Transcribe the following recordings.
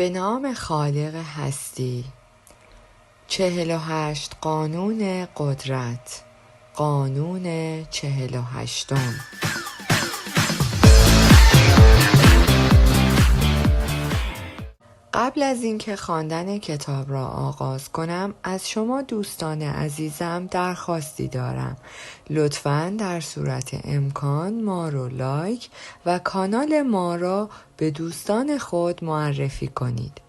به نام خالق هستی. 48 قانون قدرت. قانون 48. قبل از اینکه خواندن کتاب را آغاز کنم از شما دوستان عزیزم درخواستی دارم. لطفاً در صورت امکان ما رو لایک و کانال ما را به دوستان خود معرفی کنید.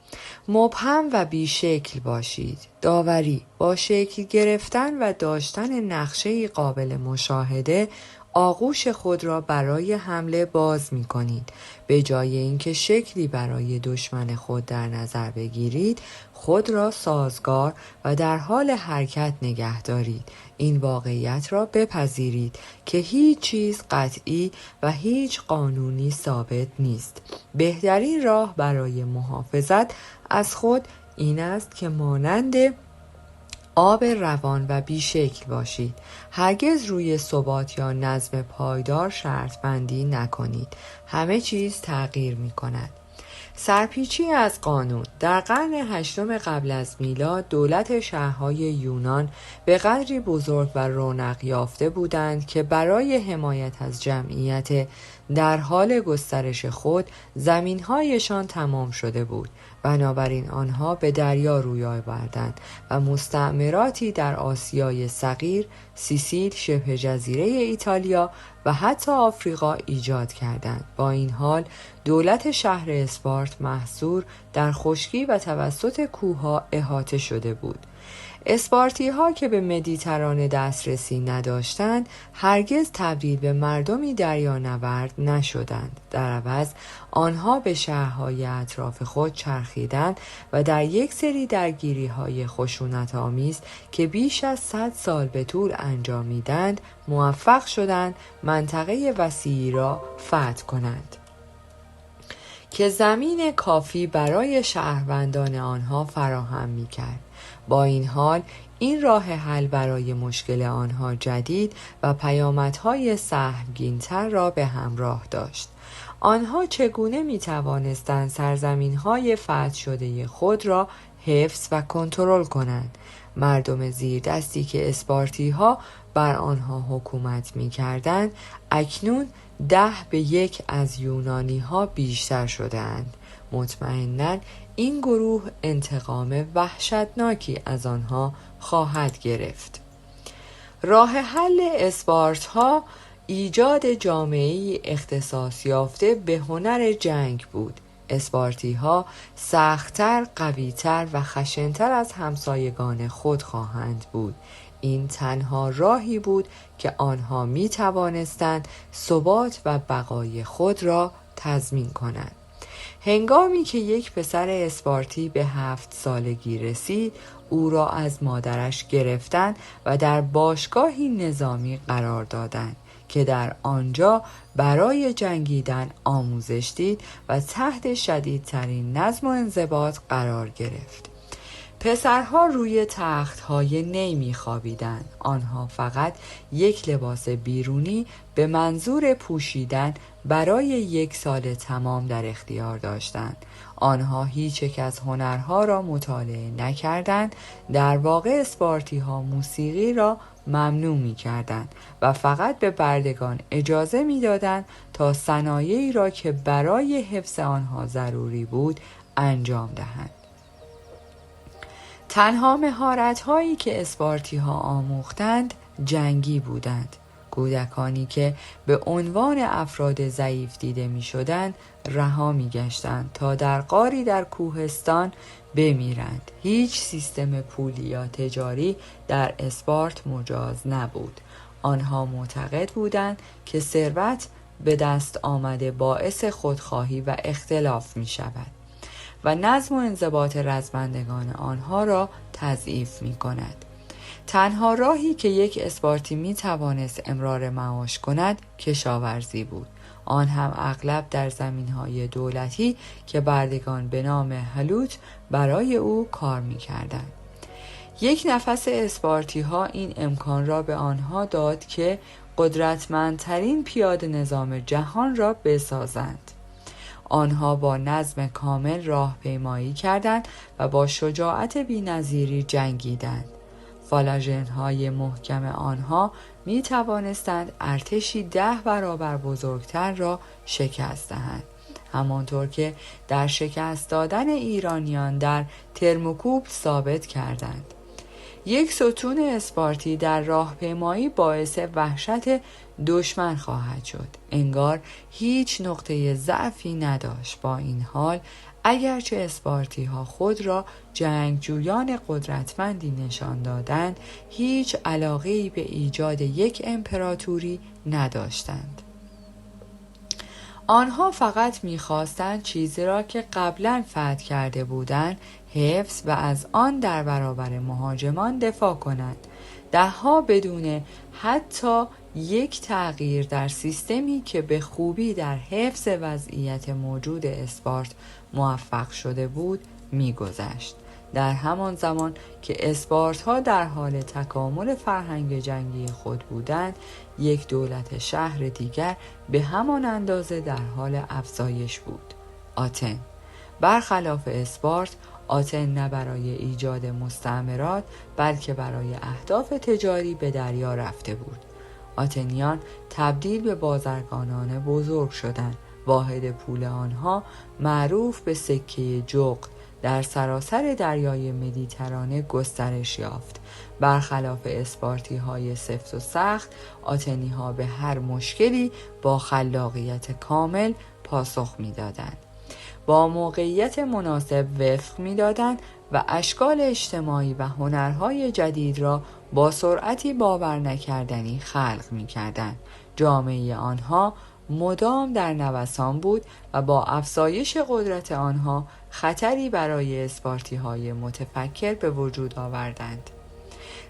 مبهم و بیشکل باشید. داوری با شکل گرفتن و داشتن نقشه قابل مشاهده آغوش خود را برای حمله باز می کنید. به جای اینکه شکلی برای دشمن خود در نظر بگیرید، خود را سازگار و در حال حرکت نگه دارید. این واقعیت را بپذیرید که هیچ چیز قطعی و هیچ قانونی ثابت نیست. بهترین راه برای محافظت از خود این است که مانند آب روان و بیشکل باشید. هرگز روی ثبات یا نظم پایدار شرط بندی نکنید. همه چیز تغییر می کند. سرپیچی از قانون. در قرن 8 قبل از میلاد دولت شهرهای یونان به قدری بزرگ و رونق یافته بودند که برای حمایت از جمعیت در حال گسترش خود زمینهایشان تمام شده بود. بنابراین آنها به دریا روی آوردند و مستعمراتی در آسیای صغیر، سیسیل، شبه جزیره ایتالیا و حتی آفریقا ایجاد کردند. با این حال دولت شهر اسپارت محصور در خشکی و توسط کوهها احاطه شده بود. اسپارتی ها که به مدیترانه دسترسی نداشتند هرگز تبدیل به مردمی دریانورد نشدند. در عوض آنها به شهرهای اطراف خود چرخیدند و در یک سری درگیری های خشونت آمیز که بیش از 100 سال به طول انجامیدند موفق شدند منطقه وسیعی را فتح کنند که زمین کافی برای شهروندان آنها فراهم می کرد. با این حال این راه حل برای مشکل آنها جدید و پیامدهای سهمگین‌تر را به همراه داشت. آنها چگونه می توانستند سرزمین‌های فتح شده خود را حفظ و کنترل کنند؟ مردم زیردستی که اسپارتی‌ها بر آنها حکومت می‌کردند اکنون 10-1 از یونانی‌ها بیشتر شده‌اند. مطمئناً این گروه انتقام وحشتناکی از آنها خواهد گرفت. راه حل اسپارت‌ها ایجاد جامعه‌ای اختصاص یافته به هنر جنگ بود. اسپارتی‌ها سخت‌تر، قوی‌تر و خشن‌تر از همسایگان خود خواهند بود. این تنها راهی بود که آنها می توانستند ثبات و بقای خود را تضمین کنند. هنگامی که یک پسر اسپارتی به 7 سالگی رسید، او را از مادرش گرفتند و در باشگاهی نظامی قرار دادند که در آنجا برای جنگیدن آموزش دید و تحت شدیدترین نظم و انضباط قرار گرفت. پسرها روی تخت‌های نی می‌خوابیدند. آنها فقط یک لباس بیرونی به منظور پوشیدن برای 1 سال تمام در اختیار داشتند. آنها هیچ یک از هنرها را مطالعه نکردند. در واقع اسپارتی‌ها موسیقی را ممنوع می‌کردند و فقط به بردگان اجازه می‌دادند تا صنایعی را که برای حفظ آنها ضروری بود انجام دهند. تنها مهارت‌هایی که اسپارتی‌ها آموختند جنگی بودند. کودکانی که به عنوان افراد ضعیف دیده می‌شدند رها می‌گشتند تا در غاری در کوهستان بمیرند. هیچ سیستم پولی یا تجاری در اسپارت مجاز نبود. آنها معتقد بودند که ثروت به دست آمده باعث خودخواهی و اختلاف می‌شود و نظم و انضباط رزمندگان آنها را تضعیف می کند. تنها راهی که یک اسپارتی می توانست امرار معاش کند کشاورزی بود. آن هم اغلب در زمینهای دولتی که بردگان به نام هلوت برای او کار می کردند. یک نفس اسپارتی ها این امکان را به آنها داد که قدرتمندترین پیاده نظام جهان را بسازند. آنها با نظم کامل راهپیمایی کردند و با شجاعت بی‌نظیری جنگیدند. فالاژن‌های محکم آنها می توانستند ارتشی 10 برابر بزرگتر را شکست دهند، همانطور که در شکست دادن ایرانیان در ترموکوب ثابت کردند. یک ستون اسپارتی در راهپیمایی باعث وحشت دشمن خواهد شد. انگار هیچ نقطه ضعفی نداشت. با این حال اگرچه اسپارتی ها خود را جنگجویان قدرتمندی نشان دادند، هیچ علاقه‌ای به ایجاد یک امپراتوری نداشتند. آنها فقط می‌خواستند چیزی را که قبلاً فتح کرده بودند حفظ و از آن در برابر مهاجمان دفاع کنند. دهها بدون حتی یک تغییر در سیستمی که به خوبی در حفظ وضعیت موجود اسپارت موفق شده بود می‌گذشت. در همان زمان که اسپارت‌ها در حال تکامل فرهنگ جنگی خود بودند، یک دولت شهر دیگر به همان اندازه در حال افزایش بود: آتن. برخلاف اسپارت، آتن نه برای ایجاد مستعمرات بلکه برای اهداف تجاری به دریا رفته بود. آتنیان تبدیل به بازرگانان بزرگ شدند. واحد پول آنها معروف به سکه جغد در سراسر دریای مدیترانه گسترش یافت. برخلاف اسپارتی های سفت و سخت، آتنی ها به هر مشکلی با خلاقیت کامل پاسخ می دادند. با موقعیت مناسب وفق می دادند و اشکال اجتماعی و هنرهای جدید را با سرعتی باور نکردنی خلق می کردند. جامعه آنها مدام در نوسان بود و با افزایش قدرت آنها خطری برای اسپارتی های متفکر به وجود آوردند.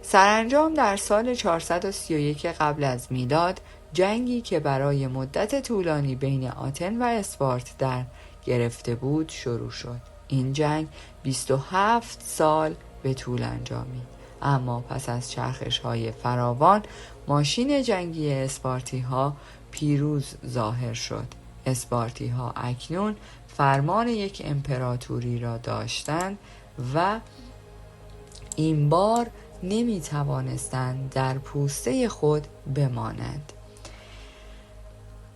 سرانجام در سال 431 قبل از میلاد جنگی که برای مدت طولانی بین آتن و اسپارت در گرفته بود شروع شد. این جنگ 27 سال به طول انجامید، اما پس از چرخش‌های فراوان ماشین جنگی اسپارتی ها پیروز ظاهر شد. اسپارتی ها اکنون فرمان یک امپراتوری را داشتند و این بار نمی توانستند در پوسته خود بمانند.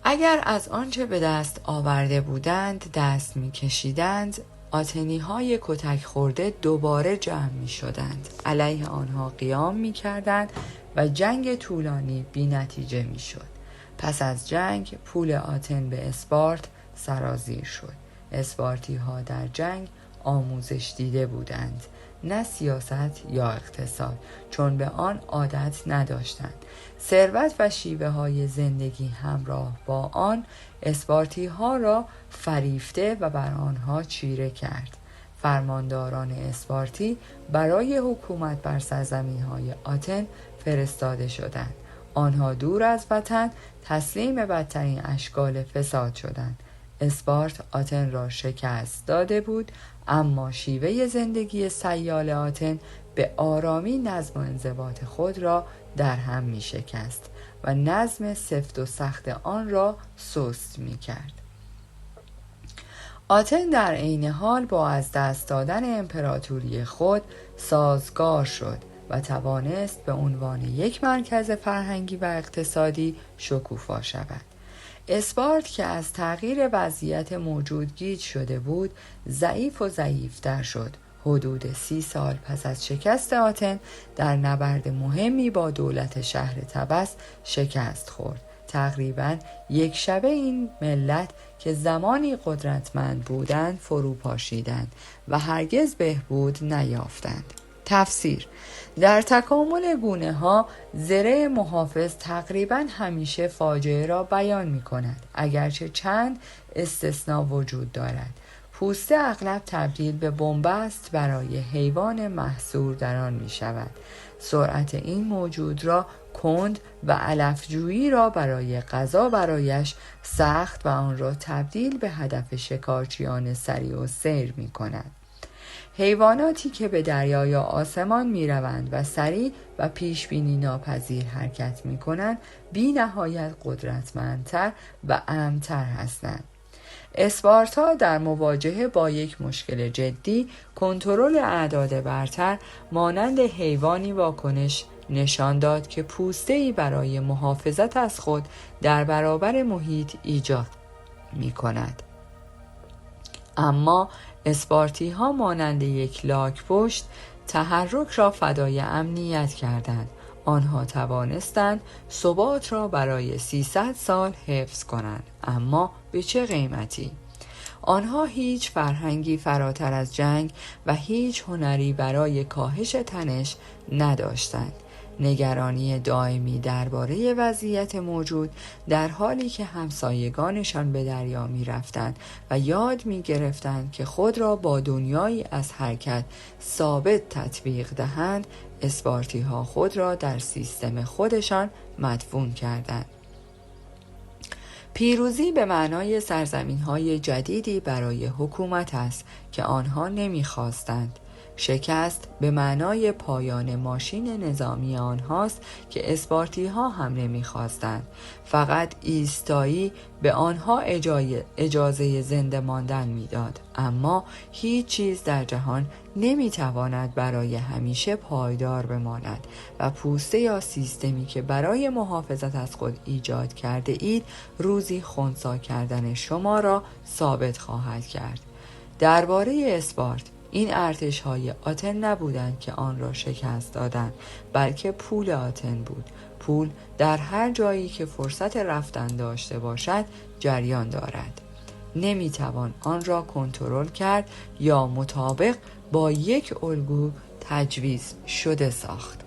اگر از آنچه به دست آورده بودند دست می کشیدند، آتنی های کتک خورده دوباره جمع می شدند، علیه آنها قیام می کردند و جنگ طولانی بی نتیجه می شد. پس از جنگ پول آتن به اسپارت سرازیر شد. اسپارتی ها در جنگ آموزش دیده بودند، نه سیاست یا اقتصاد، چون به آن عادت نداشتند. ثروت و شیوه های زندگی همراه با آن اسپارتی ها را فریفته و بر آنها چیره کرد. فرمانداران اسپارتی برای حکومت بر سرزمین های آتن فرستاده شدند. آنها دور از وطن تسلیم بدترین اشکال فساد شدند. اسپارت آتن را شکست داده بود، اما شیوه زندگی سیال آتن به آرامی نظم و انضباط خود را در هم می شکست و نظم سفت و سخت آن را سست می کرد. آتن در عین حال با از دست دادن امپراتوری خود سازگار شد و توانست به عنوان یک مرکز فرهنگی و اقتصادی شکوفا شود. اسپارت که از تغییر وضعیت موجود گیج شده بود، ضعیف و ضعیفتر شد. حدود 30 سال پس از شکست آتن در نبرد مهمی با دولت شهر تبس شکست خورد. تقریباً یک شبه این ملت که زمانی قدرتمند بودند فرو پاشیدند و هرگز بهبود نیافتند. تفسیر: در تکامل گونه ها زره محافظ تقریباً همیشه فاجعه را بیان می کند، اگرچه چند استثناء وجود دارد. پوسته اغلب تبدیل به بنبست برای حیوان محصور در آن می شود. سرعت این موجود را کند و علفجویی را برای غذا برایش سخت و آن را تبدیل به هدف شکارچیان سریع و سیر می کند. حیواناتی که به دریا یا آسمان می روند و سریع و پیشبینی ناپذیر حرکت می کنند بی نهایت قدرتمندتر و امن‌تر هستند. اسپارتا در مواجهه با یک مشکل جدی کنترل اعداد برتر مانند حیوانی واکنش نشان داد که پوسته‌ای برای محافظت از خود در برابر محیط ایجاد می کند. اما اسپارتی ها مانند یک لاک‌پشت تحرک را فدای امنیت کردند. آنها توانستند ثبات را برای 300 سال حفظ کنند، اما به چه قیمتی؟ آنها هیچ فرهنگی فراتر از جنگ و هیچ هنری برای کاهش تنش نداشتند. نگرانی دائمی درباره وضعیت موجود، در حالی که همسایگانشان به دریا می رفتند و یاد می گرفتند که خود را با دنیایی از حرکت ثابت تطبیق دهند، اسپارتی ها خود را در سیستم خودشان مدفون کردند. پیروزی به معنای سرزمین‌های جدیدی برای حکومت است که آنها نمی‌خواستند. شکست به معنای پایان ماشین نظامی آنهاست که اسپارتی ها هم نمی‌خواستند. فقط ایستایی به آنها اجازه زنده ماندن می‌داد. اما هیچ چیز در جهان نمی‌تواند برای همیشه پایدار بماند و پوسته یا سیستمی که برای محافظت از خود ایجاد کرده اید روزی خنثی کردن شما را ثابت خواهد کرد. درباره اسپارت، این ارتش‌های آتن نبودند که آن را شکست دادند، بلکه پول آتن بود. پول در هر جایی که فرصت رفتن داشته باشد جریان دارد. نمیتوان آن را کنترل کرد یا مطابق با یک الگو تجویز شده ساخت.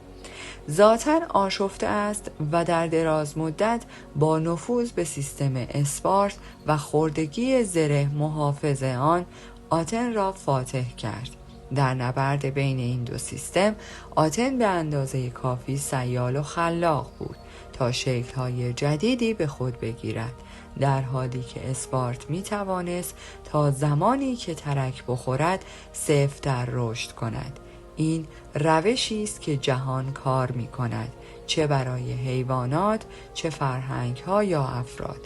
ذاتاً آشفته است و در دراز مدت با نفوذ به سیستم اسپارت و خردگی زره محافظ آن، آتن را فاتح کرد. در نبرد بین این دو سیستم، آتن به اندازه کافی سیال و خلاق بود تا شکل‌های جدیدی به خود بگیرد، در حالی که اسپارت می توانست تا زمانی که ترک بخورد سفت‌تر رشد کند. این روشی است که جهان کار می کند، چه برای حیوانات، چه فرهنگ‌ها یا افراد.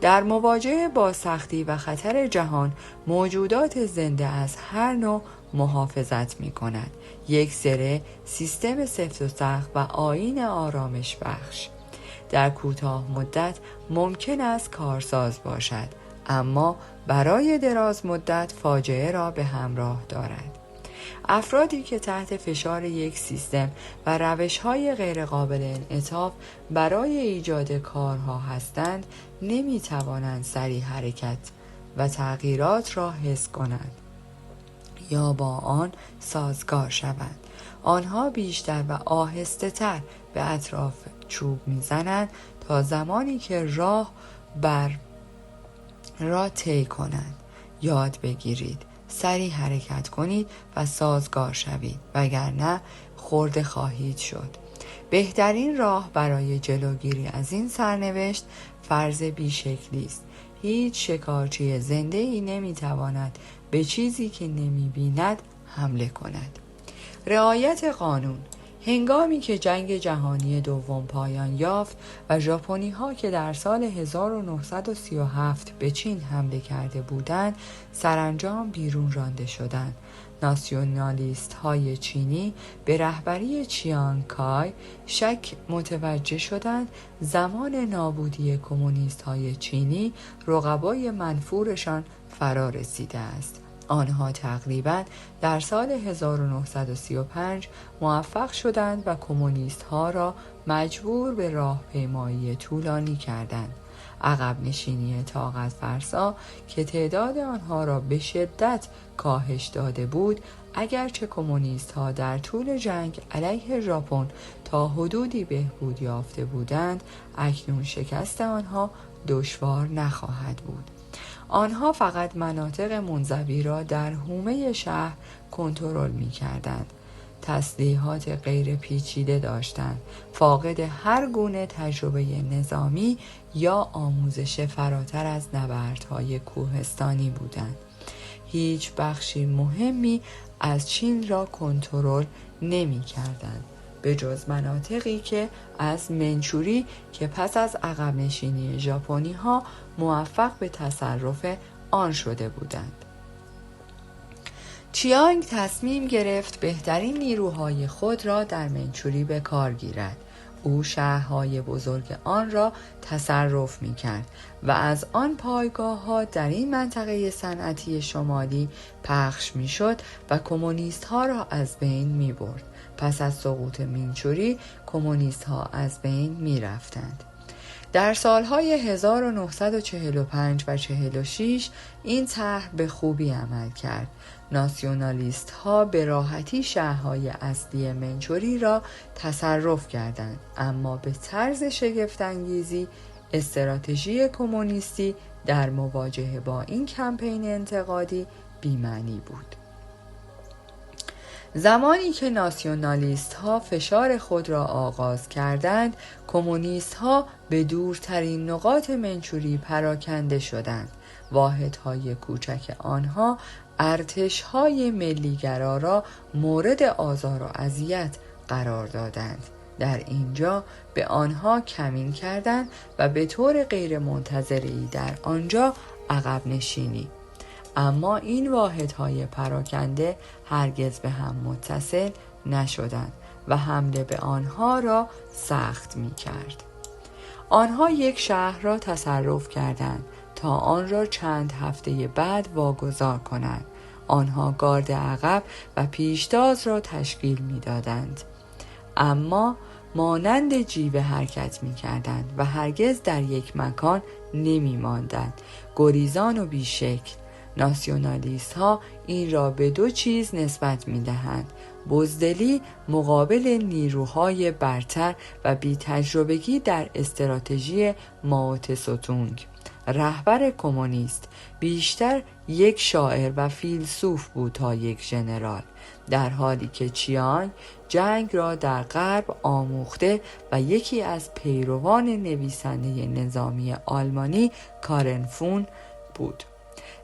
در مواجهه با سختی و خطر جهان، موجودات زنده از هر نوع محافظت می کند. یک زره، سیستم سفت و سخت و آیین آرامش بخش. در کوتاه مدت ممکن است کارساز باشد، اما برای دراز مدت فاجعه را به همراه دارد. افرادی که تحت فشار یک سیستم و روش‌های غیرقابل انعطاف برای ایجاد کارها هستند، نمی‌توانند سریع حرکت و تغییرات را حس کنند یا با آن سازگار شوند. آنها بیشتر و آهسته‌تر به اطراف چوب می‌زنند تا زمانی که راه را طی کنند. یاد بگیرید، سریع حرکت کنید و سازگار شوید، وگرنه خرده خواهید شد. بهترین راه برای جلوگیری از این سرنوشت فرض بیشکلی است. هیچ شکارچی زنده‌ای نمی‌تواند به چیزی که نمی‌بیند حمله کند. رعایت قانون. هنگامی که جنگ جهانی دوم پایان یافت و ژاپنی‌ها که در سال 1937 به چین حمله کرده بودند، سرانجام بیرون رانده شدند. ناسیونالیست‌های چینی به رهبری چیانگ کای شک متوجه شدند زمان نابودی کمونیست‌های چینی رقبای منفورشان فرا رسیده است. آنها تقریباً در سال 1935 موفق شدند و کمونیست‌ها را مجبور به راهپیمایی طولانی کردند. عقب نشینی طاقت فرسا که تعداد آنها را به شدت کاهش داده بود، اگرچه کمونیست‌ها در طول جنگ علیه ژاپن تا حدودی بهبود یافته بودند، اکنون شکست آنها دشوار نخواهد بود. آنها فقط مناطق منزوی را در حومه شهر کنترل می‌کردند. تسلیحات غیر پیچیده داشتند، فاقد هر گونه تجربه نظامی یا آموزش فراتر از نبردهای کوهستانی بودند. هیچ بخشی مهمی از چین را کنترل نمی‌کردند، به جز مناطقی که از منچوری که پس از عقب نشینی ژاپنی‌ها موفق به تصرف آن شده بودند. چیانگ تصمیم گرفت بهترین نیروهای خود را در منچوری به کار گیرد. او شهرهای بزرگ آن را تصرف می کرد و از آن پایگاه ها در این منطقه صنعتی شمالی پخش می شد و کمونیست ها را از بین می برد. پس از سقوط منچوری کمونیست ها از بین می رفتند. در سالهای 1945 و 46 این طرح به خوبی عمل کرد. ناسیونالیست ها به راحتی شهرهای اصلی منچوری را تصرف کردند، اما به طرز شگفت‌انگیزی استراتژی کمونیستی در مواجهه با این کمپین انتقادی بی‌معنی بود. زمانی که ناسیونالیست ها فشار خود را آغاز کردند، کمونیست ها به دورترین نقاط منچوری پراکنده شدند. واحدهای کوچک آنها ارتش‌های ملی‌گرا را مورد آزار و اذیت قرار دادند. در اینجا به آنها کمین کردند و به طور غیر منتظره‌ای در آنجا عقب نشینی. اما این واحدهای پراکنده هرگز به هم متصل نشدند و حمله به آنها را سخت می کرد. آنها یک شهر را تصرف کردند تا آن را چند هفته بعد واگذار کنند. آنها گارد عقب و پیشتاز را تشکیل می دادند، اما مانند جیوه حرکت می کردند و هرگز در یک مکان نمی ماندند. گریزان و بیشکل. ناسیونالیست ها این را به دو چیز نسبت می دهند: بزدلی مقابل نیروهای برتر و بی تجربگی در استراتژی مائو تسه-تونگ. رهبر کمونیست بیشتر یک شاعر و فیلسوف بود تا یک ژنرال، در حالی که چیانگ جنگ را در غرب آموخته و یکی از پیروان نویسنده نظامی آلمانی کارل فون بود.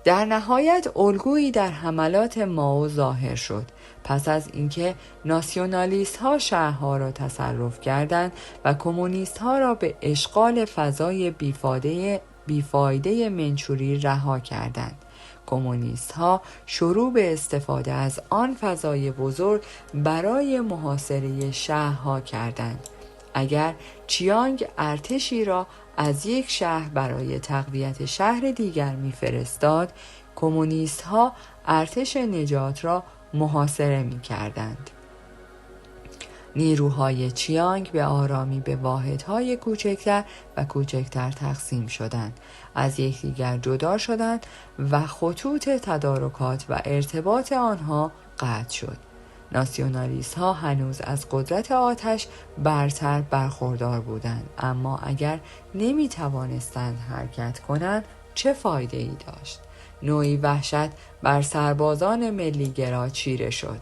در نهایت الگویی در حملات مائو ظاهر شد. پس از اینکه ناسیونالیست ها شهرها را تصرف کردند و کمونیست ها را به اشغال فضای بیفایده منچوری رها کردند، کمونیست ها شروع به استفاده از آن فضای بزرگ برای محاصره شهرها کردند. اگر چیانگ ارتشی را از یک شهر برای تقویت شهر دیگر می‌فرستاد، کمونیست ها ارتش نجات را محاصره می‌کردند. نیروهای چیانگ به آرامی به واحدهای کوچکتر و کوچکتر تقسیم شدند، از یکدیگر جدا شدند و خطوط تدارکات و ارتباط آنها قطع شد. ناسیونالیست ها هنوز از قدرت آتش برتر برخوردار بودند، اما اگر نمی توانستند حرکت کنند چه فایده ای داشت؟ نوعی وحشت بر سربازان ملی‌گرا چیره شد.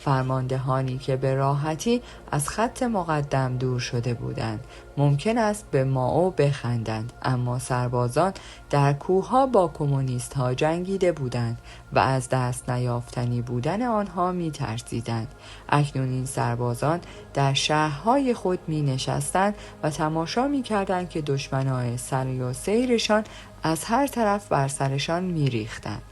فرماندهانی که به راحتی از خط مقدم دور شده بودند ممکن است به مائو بخندند، اما سربازان در کوهها با کمونیست ها جنگیده بودند و از دست نیافتنی بودن آنها می ترسیدند. اکنون این سربازان در شهرهای خود می نشستند و تماشا می کردند که دشمنان سری و سیرشان از هر طرف بر سرشان می ریختند.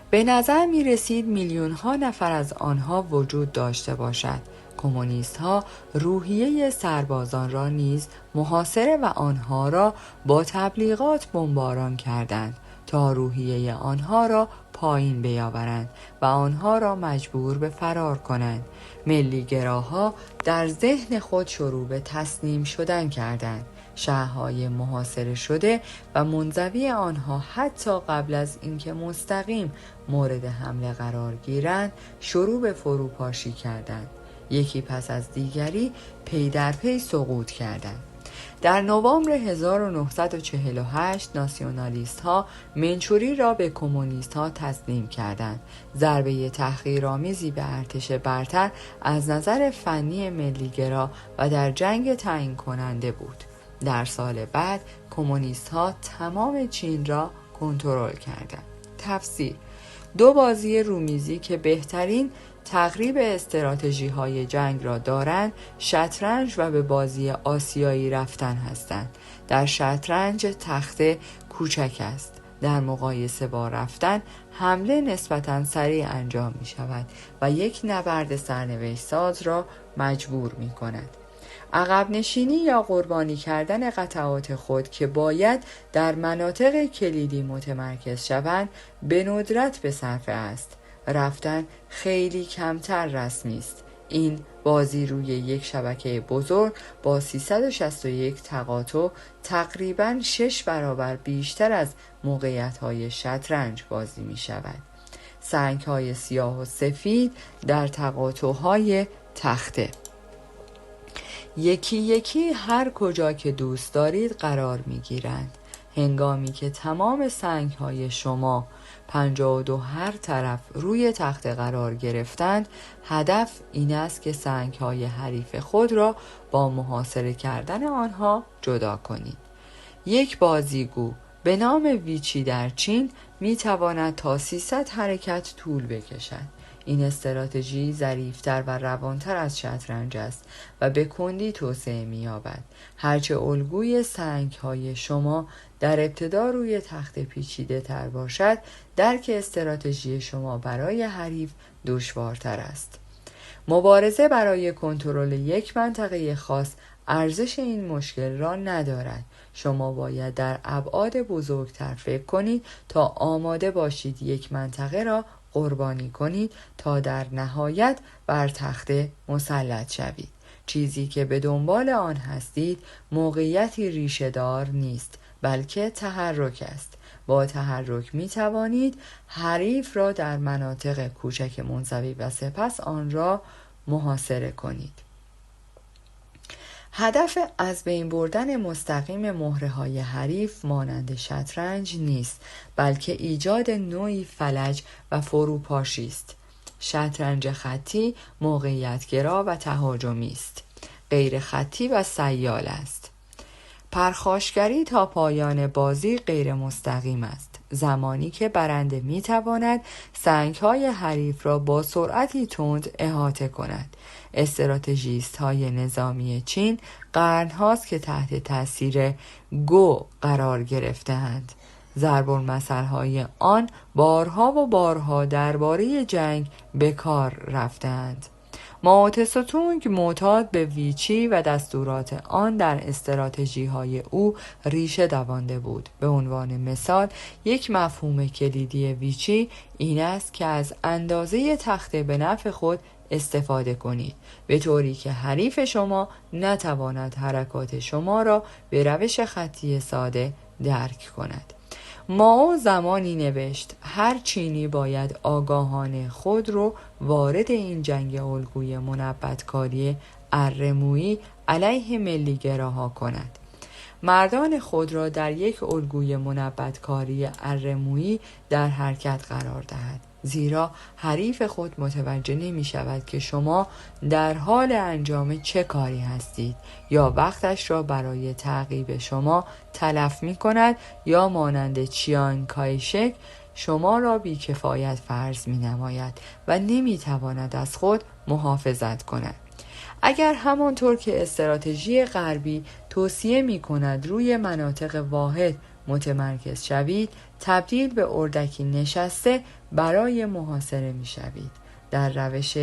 به نظر می رسید میلیون ها نفر از آنها وجود داشته باشد. کمونیست ها روحیه سربازان را نیز محاصره و آنها را با تبلیغات بمباران کردند تا روحیه آنها را پایین بیاورند و آنها را مجبور به فرار کنند. ملی‌گراها در ذهن خود شروع به تسلیم شدن کردند. شهرهای محاصره شده و منزوی آنها حتی قبل از اینکه مستقیم مورد حمله قرار گیرند شروع به فروپاشی کردند. یکی پس از دیگری پی در پی سقوط کردند. در نوامبر 1948 ناسیونالیست ها منچوری را به کمونیست ها تسلیم کردند. ضربه تحقیرآمیزی به ارتش برتر از نظر فنی ملی‌گرا و در جنگ تعیین کننده بود. در سال بعد کمونیست ها تمام چین را کنترل کردند. تفسیر: دو بازی رومیزی که بهترین تقریب استراتژی های جنگ را دارند شطرنج و به بازی آسیایی رفتن هستند. در شطرنج تخته کوچک است. در مقایسه با رفتن حمله نسبتاً سریع انجام می شود و یک نبرد سرنوشت ساز را مجبور می کند. عقب نشینی یا قربانی کردن قطعات خود که باید در مناطق کلیدی متمرکز شوند به ندرت به صرفه است. رفتن خیلی کمتر رسمی است. این بازی روی یک شبکه بزرگ با 361 تقاطع تقریباً 6 برابر بیشتر از موقعیت‌های شطرنج بازی می شود. سنگ‌های سیاه و سفید در تقاطع‌های تخته یکی یکی هر کجا که دوست دارید قرار می گیرند. هنگامی که تمام سنگ‌های شما 52 هر طرف روی تخته قرار گرفتند، هدف این است که سنگ‌های حریف خود را با محاصره کردن آنها جدا کنید. یک بازیگو به نام ویچی در چین می تواند تا 300 حرکت طول بکشد. این استراتژی ظریف‌تر و روانتر از شطرنج است و به کندی توسعه می‌یابد. هرچه الگوی سنگ‌های شما در ابتدا روی تخت پیچیده تر باشد، درک استراتژی شما برای حریف دشوارتر است. مبارزه برای کنترل یک منطقه خاص ارزش این مشکل را ندارد. شما باید در ابعاد بزرگتر فکر کنید تا آماده باشید یک منطقه را قربانی کنید تا در نهایت بر تخته مسلط شوید. چیزی که به دنبال آن هستید موقعیتی ریشه‌دار نیست، بلکه تحرک است. با تحرک می توانید حریف را در مناطق کوچک منزوی و سپس آن را محاصره کنید. هدف از بین بردن مستقیم مهره‌های حریف مانند شطرنج نیست، بلکه ایجاد نوعی فلج و فروپاشی است. شطرنج خطی موقعیت‌گرا و تهاجمی است. غیر خطی و سیال است. پرخاشگری تا پایان بازی غیر مستقیم است، زمانی که برنده می تواند سنگ‌های حریف را با سرعتی تند احاطه کند. استراتژیست های نظامی چین قرن‌هاست که تحت تاثیر گو قرار گرفته‌اند. ضرب المثل‌های آن بارها و بارها درباره جنگ به کار رفته‌اند. مائو تسه-تونگ معتاد به ویچی و دستورات آن در استراتژی‌های او ریشه دوانده بود. به عنوان مثال، یک مفهوم کلیدی ویچی این است که از اندازه تخته به نفع خود استفاده کنید، به طوری که حریف شما نتواند حرکات شما را به روش خطی ساده درک کند. مائو زمانی نوشت هر چینی باید آگاهانه خود رو وارد این جنگ الگوی منبت‌کاری اره‌مویی علیه ملی‌گراها کند. مردان خود را در یک الگوی منبت‌کاری اره‌مویی در حرکت قرار دهد، زیرا حریف خود متوجه نمی شود که شما در حال انجام چه کاری هستید، یا وقتش را برای تعقیب شما تلف می کند یا مانند چیانگ کایشک شما را بی‌کفایت فرض می نماید و نمی تواند از خود محافظت کند. اگر همانطور که استراتژی غربی توصیه می کند روی مناطق واحد متمرکز شوید، تبدیل به اردکی نشسته برای محاصره می شوید. در روش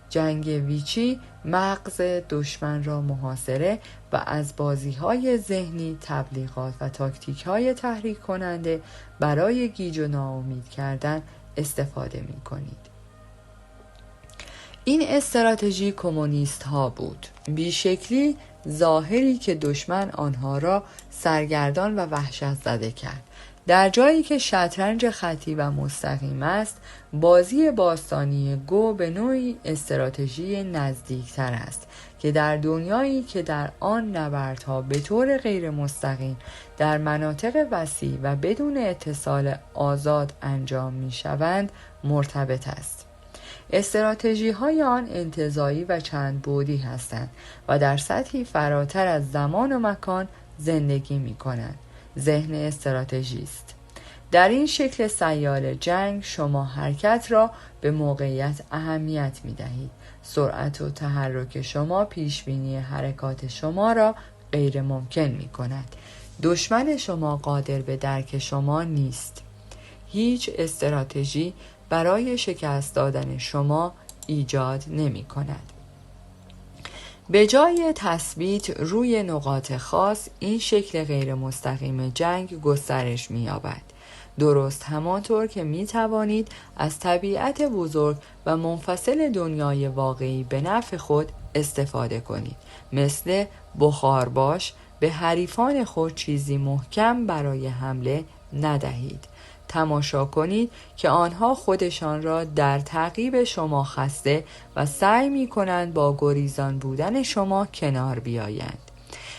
جنگ ویچی مغز دشمن را محاصره و از بازی‌های ذهنی، تبلیغات و تاکتیک‌های تحریک کننده برای گیج و ناامید کردن استفاده می کنید. این استراتژی کمونیست ها بود، بیشکلی ظاهری که دشمن آنها را سرگردان و وحشت زده کرد. در جایی که شطرنج خطی و مستقیم است، بازی باستانی گو به نوعی استراتژی نزدیکتر است که در دنیایی که در آن نبردها به طور غیر مستقیم در مناطق وسیع و بدون اتصال آزاد انجام می شوند مرتبط است. استراتژی های آن انتزاعی و چند بعدی هستند و در سطحی فراتر از زمان و مکان زندگی می کنند. ذهن استراتژیست. در این شکل سیال جنگ شما حرکت را به موقعیت اهمیت می دهید. سرعت و تحرک شما پیشبینی حرکات شما را غیر ممکن می کند. دشمن شما قادر به درک شما نیست. هیچ استراتژی برای شکست دادن شما ایجاد نمی کند. به جای تثبیت روی نقاط خاص، این شکل غیر مستقیم جنگ گسترش می یابد. درست همانطور که می توانید از طبیعت بزرگ و منفصل دنیای واقعی به نفع خود استفاده کنید. مثل بخارباش به حریفان خود چیزی محکم برای حمله ندهید. تماشا کنید که آنها خودشان را در تعقیب شما خسته و سعی می کنند با گریزان بودن شما کنار بیایند.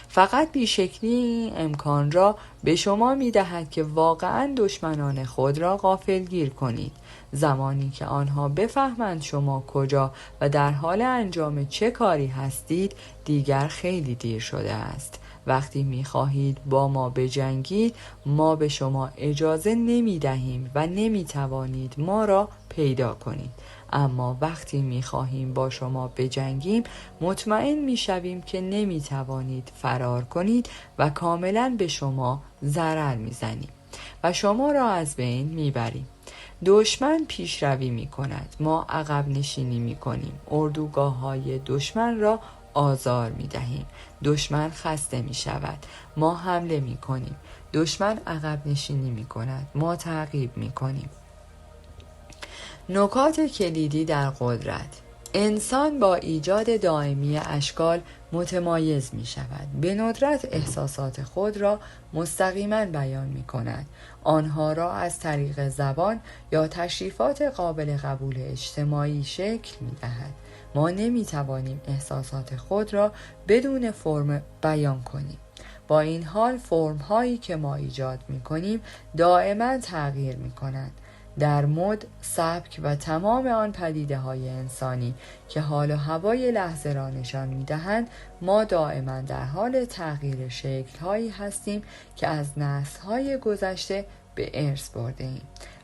فقط بیشکلی این امکان را به شما می دهد که واقعا دشمنان خود را غافلگیر کنید. زمانی که آنها بفهمند شما کجا و در حال انجام چه کاری هستید، دیگر خیلی دیر شده است. وقتی می خواهید با ما بجنگید، ما به شما اجازه نمی دهیم و نمی توانید ما را پیدا کنید. اما وقتی می خواهیم با شما بجنگیم، مطمئن می شویم که نمی توانید فرار کنید و کاملا به شما ضرر می زنیم و شما را از بین می بریم. دشمن پیشروی می کند، ما عقب نشینی می کنیم. اردوگاه های دشمن را آزار می دهیم. دشمن خسته می شود، ما حمله می کنیم. دشمن عقب نشینی می کند، ما تعقیب می کنیم. نکات کلیدی در قدرت: انسان با ایجاد دائمی اشکال متمایز می شود. به ندرت احساسات خود را مستقیما بیان می کند. آنها را از طریق زبان یا تشریفات قابل قبول اجتماعی شکل می دهد. ما نمی توانیم احساسات خود را بدون فرم بیان کنیم. با این حال فرم هایی که ما ایجاد می کنیم دائما تغییر می کنند. در مد، سبک و تمام آن پدیده های انسانی که حال و هوای لحظه را نشان می دهند، ما دائما در حال تغییر شکل هایی هستیم که از نسل های گذشته به ارث برده ایم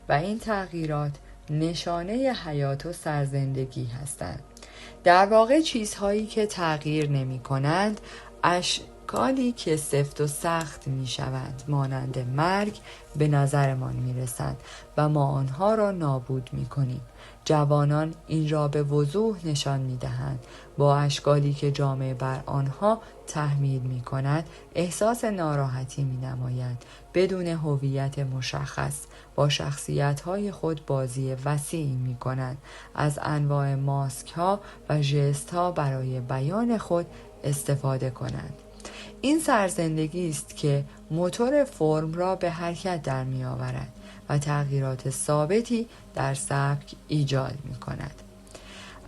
و این تغییرات نشانه حیات و سرزندگی هستند. در واقع چیزهایی که تغییر نمی کنند اشکالی که سفت و سخت می شوند، مانند مرگ به نظرمان می رسند و ما آنها را نابود می کنیم. جوانان این را به وضوح نشان می دهند. با اشکالی که جامعه بر آنها تحمیل می کند احساس ناراحتی می نمایند. بدون هویت مشخص با شخصیت های خود بازی وسیعی می کنند. از انواع ماسک ها و ژست ها برای بیان خود استفاده کنند. این سرزندگی است که موتور فرم را به حرکت در می آورد و تغییرات ثابتی در سبک ایجاد می کند.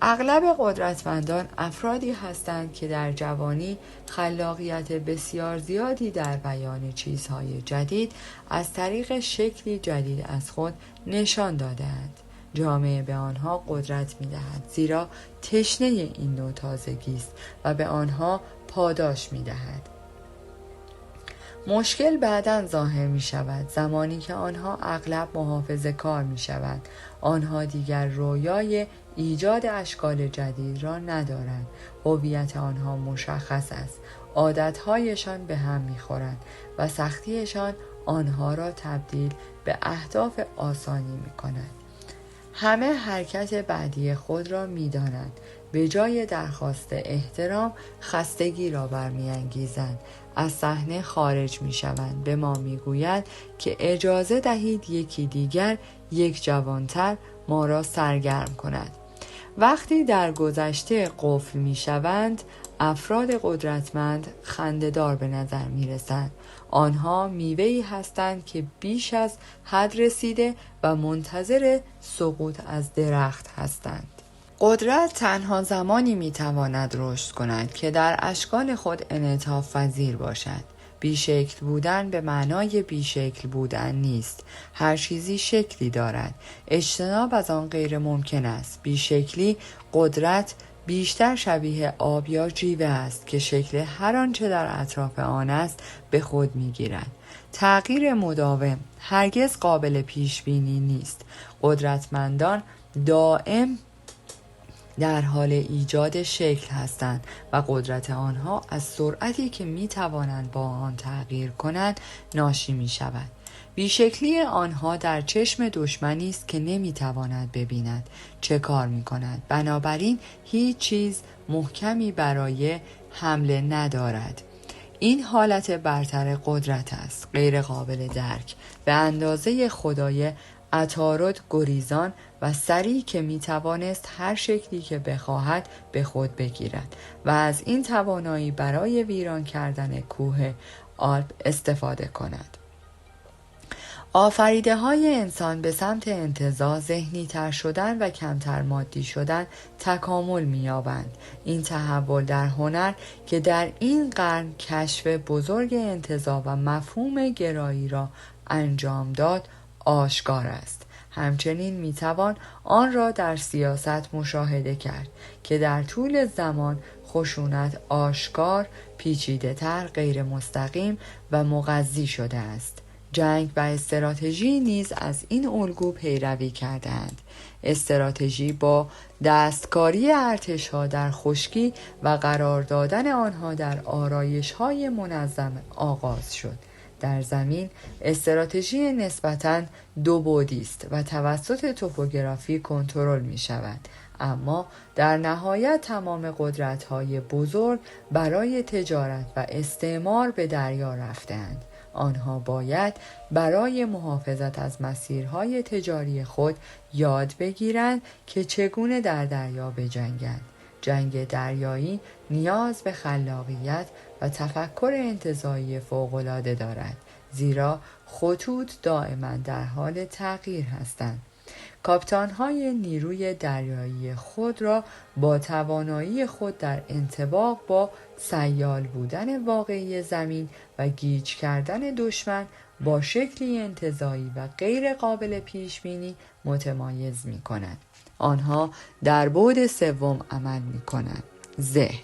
اغلب قدرتمندان افرادی هستند که در جوانی خلاقیت بسیار زیادی در بیان چیزهای جدید از طریق شکلی جدید از خود نشان داده‌اند. جامعه به آنها قدرت می دهد زیرا تشنه این نوع تازگی است و به آنها پاداش می دهد. مشکل بعداً ظاهر می شود زمانی که آنها اغلب محافظه کار می شوند. آنها دیگر رویای ایجاد اشکال جدید را ندارند. هویت آنها مشخص است. عادتهایشان به هم می خورند و سختیشان آنها را تبدیل به اهداف آسانی می کند. همه حرکت بعدی خود را می دانند. به جای درخواست احترام خستگی را برمی‌انگیزند. از صحنه خارج می شوند. به ما می گویند که اجازه دهید یکی دیگر، یک جوانتر ما را سرگرم کند. وقتی در گذشته قفل می شوند، افراد قدرتمند خنده‌دار به نظر می رسند. آنها میوه‌ای هستند که بیش از حد رسیده و منتظر سقوط از درخت هستند. قدرت تنها زمانی میتواند رشد کند که در اشکال خود انعطاف پذیر باشد. بیشکل بودن به معنای بیشکل بودن نیست. هر چیزی شکلی دارد. اجتناب از آن غیر ممکن است. بیشکلی قدرت بیشتر شبیه آب یا جیوه است که شکل هر آنچه در اطراف آن است به خود میگیرد. تغییر مداوم هرگز قابل پیش بینی نیست. قدرتمندان دائم در حال ایجاد شکل هستند و قدرت آنها از سرعتی که می توانند با آن تغییر کنند ناشی می شود. بیشکلی آنها در چشم دشمنی است که نمیتواند ببیند چه کار میکند، بنابراین هیچ چیز محکمی برای حمله ندارد. این حالت برتر قدرت است، غیر قابل درک، به اندازه خدای عطارد گریزان و سری که میتوانست هر شکلی که بخواهد به خود بگیرد و از این توانایی برای ویران کردن کوه آلپ استفاده کند. آفریده های انسان به سمت انتزاع، ذهنی تر شدن و کمتر مادی شدن تکامل می‌یابند. این تحول در هنر که در این قرن کشف بزرگ انتزاع و مفهوم گرایی را انجام داد آشکار است. همچنین میتوان آن را در سیاست مشاهده کرد که در طول زمان خشونت آشکار، پیچیده‌تر، غیر مستقیم و مغذی شده است. جنگ و استراتژی نیز از این الگو پیروی کردند. استراتژی با دستکاری ارتش‌ها در خشکی و قرار دادن آنها در آرایش‌های منظم آغاز شد. در زمین استراتژی نسبتاً دو بعدی است و توسط توپوگرافی کنترل می شود، اما در نهایت تمام قدرت‌های بزرگ برای تجارت و استعمار به دریا رفتند. آنها باید برای محافظت از مسیرهای تجاری خود یاد بگیرند که چگونه در دریا بجنگند. جنگ دریایی نیاز به خلاقیت و تفکر انتزاعی فوق‌العاده دارد، زیرا خطوط دائما در حال تغییر هستند. کاپیتان‌های نیروی دریایی خود را با توانایی خود در انطباق با سیال بودن واقعی زمین و گیج کردن دشمن با شکلی انتزاعی و غیر قابل پیشبینی متمایز می‌کنند. آنها در بعد سوم عمل می‌کنند: ذهن.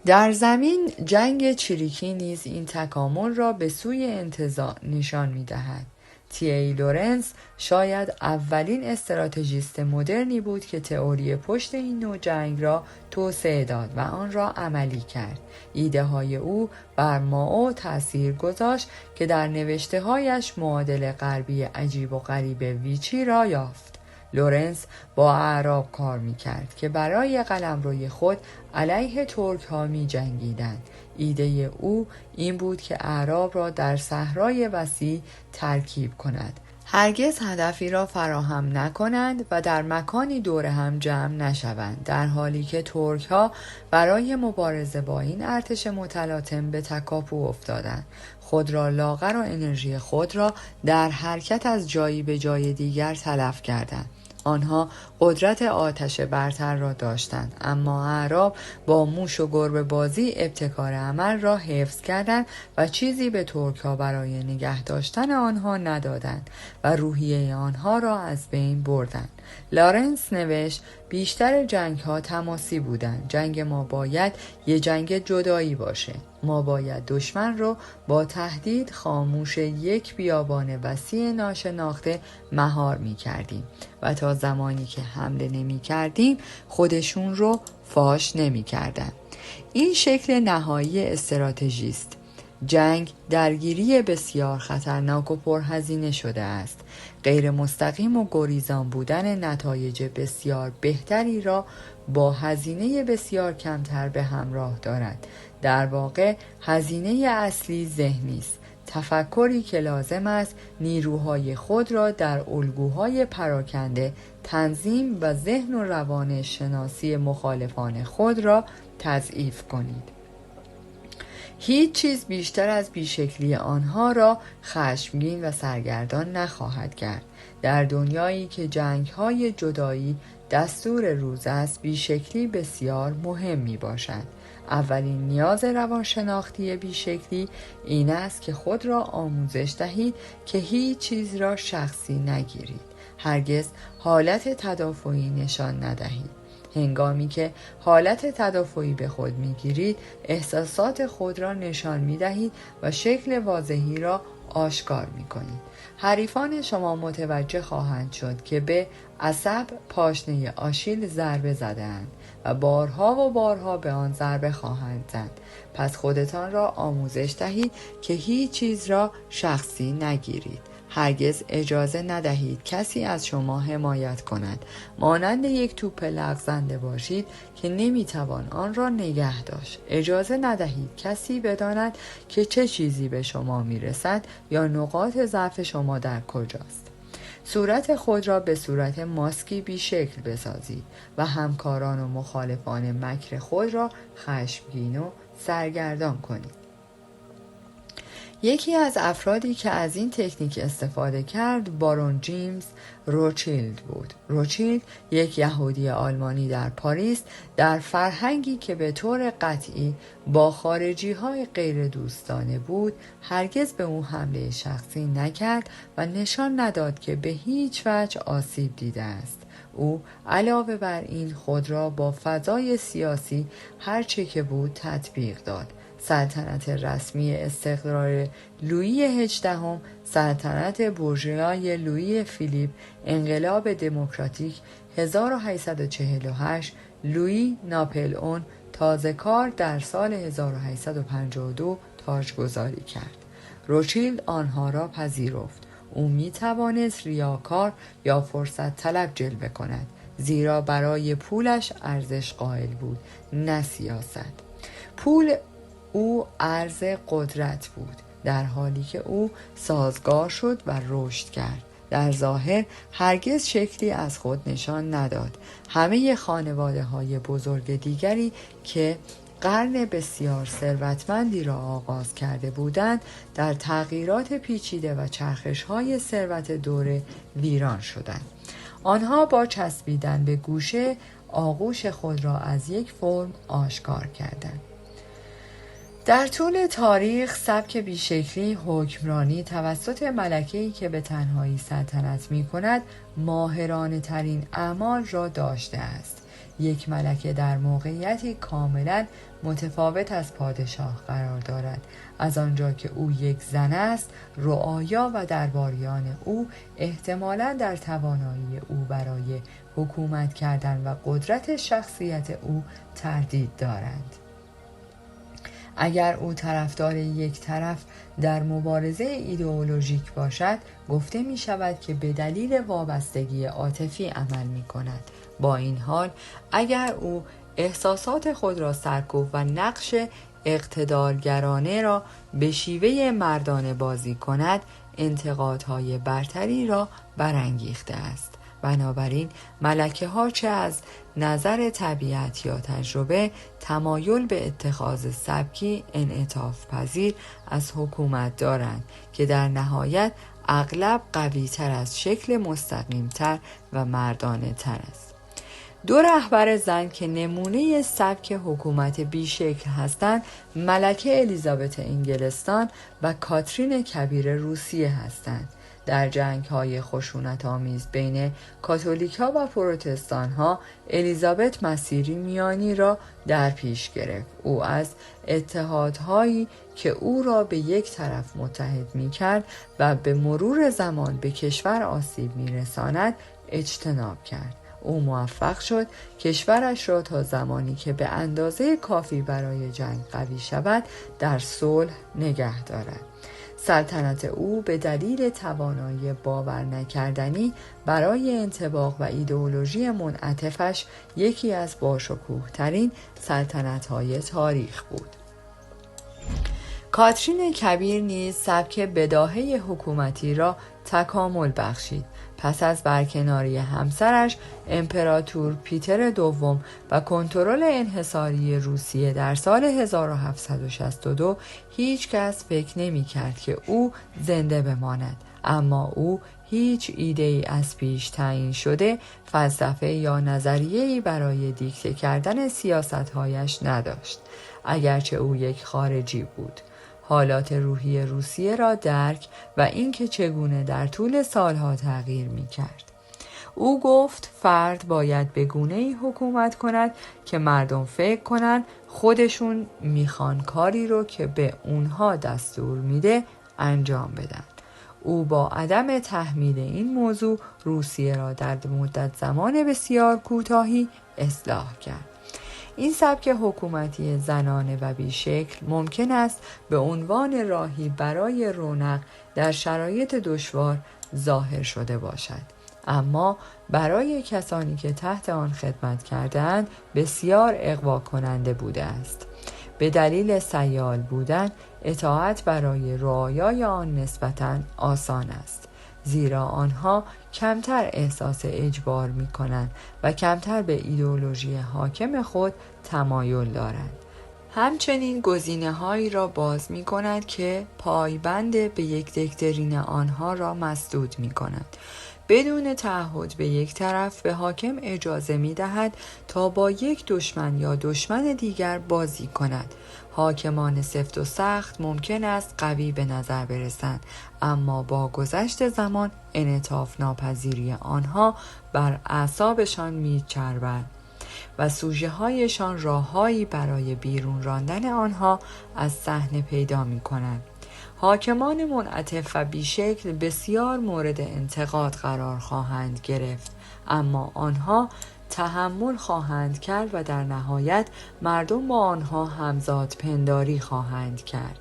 در زمین جنگ چریکی نیز این تکامل را به سوی انتزاع نشان می‌دهد. تی لورنس شاید اولین استراتژیست مدرنی بود که تئوری پشت این نوع جنگ را توسعه داد و آن را عملی کرد. ایده های او بر مائو تأثیر گذاشت که در نوشته هایش معادل غربی عجیب و غریب ویچی را یافت. لورنس با اعراب کار می‌کرد که برای قلمروی خود علیه ترک ها می جنگیدند. ایده او این بود که اعراب را در صحرای وسیع ترکیب کند، هرگز هدفی را فراهم نکنند و در مکانی دور هم جمع نشوند، در حالی که ترک ها برای مبارزه با این ارتش متلاطم به تکاپو افتادند. خود را لاغر و انرژی خود را در حرکت از جایی به جای دیگر تلف کردند. آنها قدرت آتش برتر را داشتند، اما اعراب با موش و گربه بازی ابتکار عمل را حفظ کردند و چیزی به ترک ها برای نگه داشتن آنها ندادند و روحیه آنها را از بین بردند. لارنس نوشت بیشتر جنگ ها تماسی بودند. جنگ ما باید یه جنگ جدایی باشه. ما باید دشمن رو با تهدید خاموش یک بیابان وسیع ناشناخته مهار می کردیم و تا زمانی که حمله نمی کردیم خودشون رو فاش نمی کردن. این شکل نهایی استراتژی است. جنگ درگیری بسیار خطرناک و پرهزینه شده است. غیر مستقیم و گریزان بودن نتایج بسیار بهتری را با هزینه بسیار کمتر به همراه دارد. در واقع هزینه اصلی ذهنی است، تفکری که لازم است نیروهای خود را در الگوهای پراکنده تنظیم و ذهن و روان شناسی مخالفان خود را تضعیف کنید. هیچ چیز بیشتر از بیشکلی آنها را خشمگین و سرگردان نخواهد کرد. در دنیایی که جنگ‌های جدایی دستور روز است، بیشکلی بسیار مهم می باشد. اولین نیاز روانشناختی بیشکلی این است که خود را آموزش دهید که هیچ چیز را شخصی نگیرید. هرگز حالت تدافعی نشان ندهید. هنگامی که حالت تدافعی به خود میگیرید، احساسات خود را نشان میدهید و شکل واضحی را آشکار میکنید. حریفان شما متوجه خواهند شد که به عصب پاشنه آشیل ضربه زده‌اند و بارها و بارها به آن ضربه خواهند زد. پس خودتان را آموزش دهید که هیچ چیز را شخصی نگیرید. هرگز اجازه ندهید کسی از شما حمایت کند. مانند یک توپ لغزنده باشید که نمیتوان آن را نگه داشت. اجازه ندهید کسی بداند که چه چیزی به شما میرسد یا نقاط ضعف شما در کجاست. صورت خود را به صورت ماسکی بیشکل بسازید و همکاران و مخالفان مکر خود را خشمگین و سرگردان کنید. یکی از افرادی که از این تکنیک استفاده کرد بارون جیمز روچیلد بود. روچیلد یک یهودی آلمانی در پاریس در فرهنگی که به طور قطعی با خارجی های غیر دوستانه بود هرگز به او حمله شخصی نکرد و نشان نداد که به هیچ وجه آسیب دیده است. او علاوه بر این خود را با فضای سیاسی هرچه که بود تطبیق داد. سلطنت رسمی استقرار لویی هجدهم، سلطنت بورژوای لویی فیلیپ، انقلاب دموکراتیک 1848، لویی ناپلئون تازه کار در سال 1852 تاجگذاری کرد. روچیلد آنها را پذیرفت. او می توانست ریاکار یا فرصت طلب جلوه کند، زیرا برای پولش ارزش قائل بود، نه سیاست. پول او ارز قدرت بود، در حالی که او سازگار شد و رشد کرد. در ظاهر هرگز شکلی از خود نشان نداد. همه خانواده‌های بزرگ دیگری که قرن بسیار ثروتمندی را آغاز کرده بودند در تغییرات پیچیده و چرخش‌های ثروت دوره ویران شدند. آنها با چسبیدن به گوشه آغوش خود را از یک فرم آشکار کردند. در طول تاریخ سبک بیشکلی حکمرانی توسط ملکه‌ای که به تنهایی سلطنت می‌کند ماهرانه ترین اعمال را داشته است. یک ملکه در موقعیتی کاملا متفاوت از پادشاه قرار دارد. از آنجا که او یک زن است، رعایا و درباریان او احتمالاً در توانایی او برای حکومت کردن و قدرت شخصیت او تردید دارند. اگر او طرفدار یک طرف در مبارزه ایدئولوژیک باشد، گفته می شود که به دلیل وابستگی عاطفی عمل می کند. با این حال اگر او احساسات خود را سرکوب و نقش اقتدارگرانه را به شیوه مردانه بازی کند، انتقادهای برتری را برانگیخته است. بنابراین ملکه ها چه از نظر طبیعت یا تجربه تمایل به اتخاذ سبکی انعطاف پذیر از حکومت دارند که در نهایت اغلب قوی تر از شکل مستقیم تر و مردانه تر است. دو رهبر زن که نمونه سبک حکومت بیشکل هستند ملکه الیزابت انگلستان و کاترین کبیر روسیه هستند. در جنگ‌های خشونت‌آمیز بین کاتولیک‌ها و پروتستان‌ها الیزابت مسیری میانی را در پیش گرفت. او از اتحادهایی که او را به یک طرف متحد می‌کرد و به مرور زمان به کشور آسیب می‌رساند اجتناب کرد. او موفق شد کشورش را تا زمانی که به اندازه کافی برای جنگ قوی شود در صلح نگه دارد. سلطنت او به دلیل توانایی باور نکردنی برای انطباق و ایدئولوژی منعطفش یکی از باشکوه‌ترین سلطنت‌های تاریخ بود. کاترین کبیر نیز سبک بداهه حکومتی را تکامل بخشید. پس از برکناری همسرش امپراتور پیتر دوم و کنترل انحصاری روسیه در سال 1762 هیچ کس فکر نمی کرد که او زنده بماند، اما او هیچ ایده‌ای از پیش تعیین شده، فلسفه یا نظریه‌ای برای دیکته کردن سیاست‌هایش نداشت. اگرچه او یک خارجی بود، حالات روحی روسیه را درک و اینکه چگونه در طول سالها تغییر می‌کرد. او گفت فرد باید به گونه‌ای حکومت کند که مردم فکر کنند خودشون میخوان کاری رو که به اونها دستور میده انجام بدن. او با عدم تحمیل این موضوع روسیه را در مدت زمان بسیار کوتاهی اصلاح کرد. این سبک حکومتی زنانه و بیشکل ممکن است به عنوان راهی برای رونق در شرایط دشوار ظاهر شده باشد، اما برای کسانی که تحت آن خدمت کردند بسیار اغوا کننده بوده است. به دلیل سیال بودن، اطاعت برای رعایای آن نسبتاً آسان است، زیرا آنها کمتر احساس اجبار می کنند و کمتر به ایدئولوژی حاکم خود تمایل دارند. همچنین گزینه‌هایی را باز می کند که پایبند به یک دکترین آنها را مسدود می کند. بدون تعهد به یک طرف به حاکم اجازه می دهد تا با یک دشمن یا دشمن دیگر بازی کند. حاکمان سفت و سخت ممکن است قوی به نظر برسند، اما با گذشت زمان انعطاف ناپذیری آنها بر اعصابشان می چربد و سوژه هایشان راههایی برای بیرون راندن آنها از صحنه پیدا می کنند. حاکمان منعطف و بیشکل بسیار مورد انتقاد قرار خواهند گرفت، اما آنها تحمل خواهند کرد و در نهایت مردم با آنها همزاد پنداری خواهند کرد،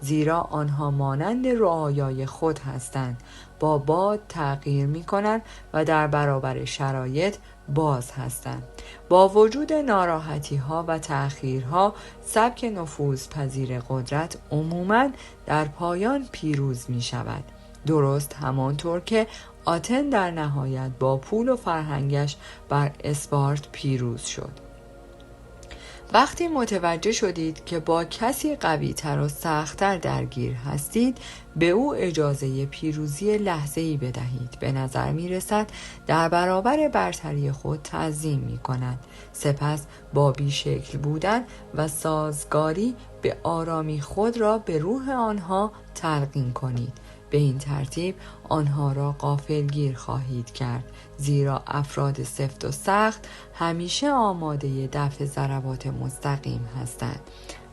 زیرا آنها مانند رعایای خود هستند، با باد تغییر می کنند و در برابر شرایط باز هستند. با وجود ناراحتی ها و تأخیرها، سبک نفوذپذیر قدرت عموماً در پایان پیروز می شود، درست همانطور که آتن در نهایت با پول و فرهنگش بر اسپارت پیروز شد. وقتی متوجه شدید که با کسی قوی تر و سخت‌تر درگیر هستید، به او اجازه پیروزی لحظه‌ای بدهید. به نظر می رسد در برابر برتری خود تعظیم می کند. سپس با بیشکل بودن و سازگاری به آرامی خود را به روح آنها تلقین کنید. به این ترتیب آنها را غافلگیر خواهید کرد، زیرا افراد سفت و سخت همیشه آماده دفع ضربات مستقیم هستند،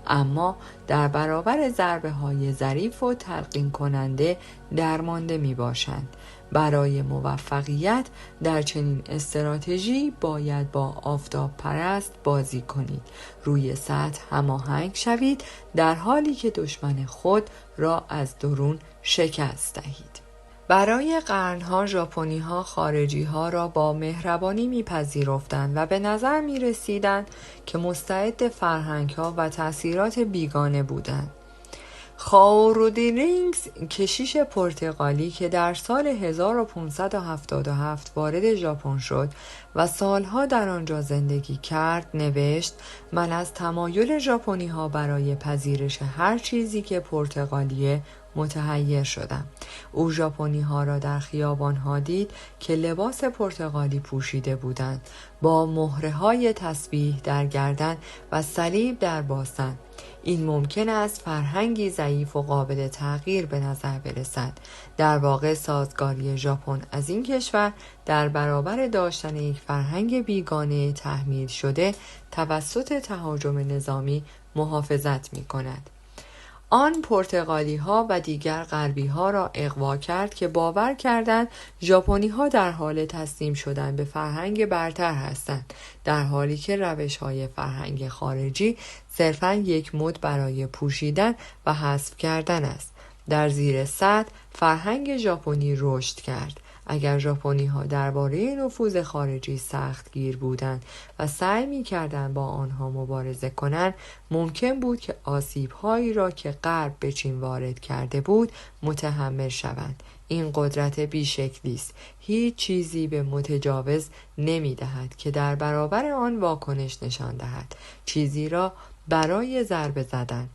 اما در برابر ضربه های ظریف و تلقین کننده درمانده می باشند. برای موفقیت در چنین استراتژی باید با آفتاب پرست بازی کنید، روی سطح هماهنگ شوید، در حالی که دشمن خود را از درون شکست دهید. برای قرنها ژاپنی‌ها خارجی‌ها را با مهربانی می‌پذیرفتند و به نظر می‌رسیدند که مستعد فرهنگ‌ها و تأثیرات بیگانه بودند. خائو رودریگز، کشیش پرتغالی که در سال 1577 وارد ژاپن شد و سالها در آنجا زندگی کرد، نوشت: من از تمایل ژاپنی‌ها برای پذیرش هر چیزی که پرتغالیه متحیر شدم. او ژاپنی‌ها را در خیابان‌ها دید که لباس پرتغالی پوشیده بودند، با مهره‌های تسبیح در گردن و صلیب در باسن. این ممکن است فرهنگی ضعیف و قابل تغییر به نظر برسد. در واقع سازگاری ژاپن از این کشور در برابر داشتن یک فرهنگ بیگانه تحمیل شده توسط تهاجم نظامی محافظت می‌کند. آن پرتغالی ها و دیگر غربی ها را اغوا کرد که باور کردند ژاپنی ها در حال تسلیم شدن به فرهنگ برتر هستند، در حالی که روش های فرهنگ خارجی صرفاً یک مد برای پوشیدن و حذف کردن است. در زیر سطح فرهنگ ژاپنی رشد کرد. اگر ژاپنی‌ها درباره نفوذ خارجی سختگیر بودند و سعی می‌کردند با آنها مبارزه کنند، ممکن بود که آسیب‌هایی را که غرب به چین وارد کرده بود متحمل شوند. این قدرت بیشکلی است. هیچ چیزی به متجاوز نمی‌دهد که در برابر آن واکنش نشان دهد. چیزی را برای ضربه زدن.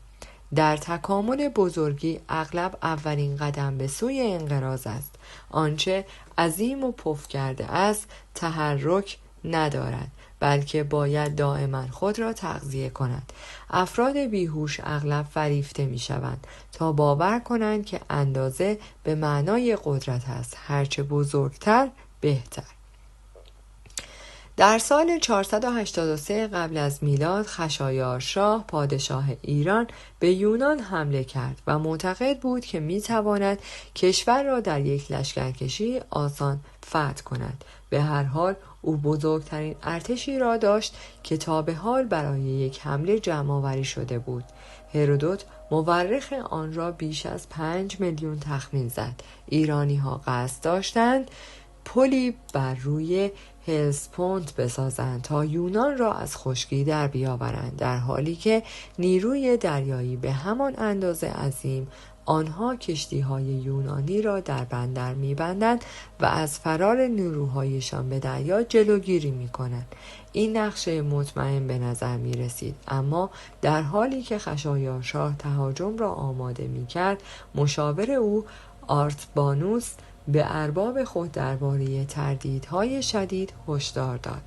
در تکامل بزرگی اغلب اولین قدم به سوی انقراض است. آنچه عظیم و پف کرده است تحرک ندارد، بلکه باید دائما خود را تغذیه کند. افراد بیهوش اغلب فریفته می شوند تا باور کنند که اندازه به معنای قدرت است، هرچه بزرگتر بهتر. در سال 483 قبل از میلاد خشایارشاه پادشاه ایران به یونان حمله کرد و معتقد بود که میتواند کشور را در یک لشکرکشی آسان فتح کند. به هر حال او بزرگترین ارتشی را داشت که تا به حال برای یک حمله جمع‌آوری شده بود. هرودوت مورخ آن را بیش از 5 میلیون تخمین زد. ایرانی ها قصد داشتند پلی بر روی هلسپونت بسازند تا یونان را از خشکی در بیاورند، در حالی که نیروی دریایی به همان اندازه عظیم آنها کشتی‌های یونانی را در بندر می‌بندند و از فرار نیروهایشان به دریا جلوگیری می‌کنند. این نقشه مطمئن به نظر می‌رسید، اما در حالی که خشایارشاه تهاجم را آماده می‌کرد، مشاور او آرتبانوس به ارباب خود درباره تردیدهای شدید هشدار داد.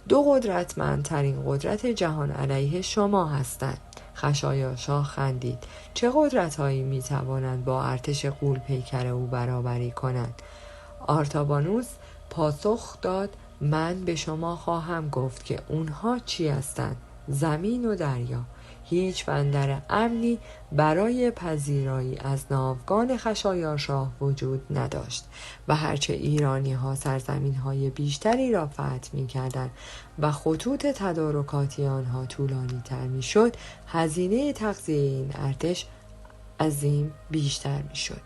دو قدرتمندترین قدرت جهان علیه شما هستند. خشایارشاه خندید. چه قدرت‌هایی می‌توانند با ارتش غول پیکر او برابری کنند؟ آرتابانوس پاسخ داد: من به شما خواهم گفت که اونها چی هستند. زمین و دریا. هیچ بندر امنی برای پذیرایی از ناوگان خشایارشاه وجود نداشت و هرچه ایرانی ها سرزمین های بیشتری را فتح می کردند و خطوط تدارکاتی آنها طولانی تر می شد، هزینه تغذیه این ارتش عظیم بیشتر می شد.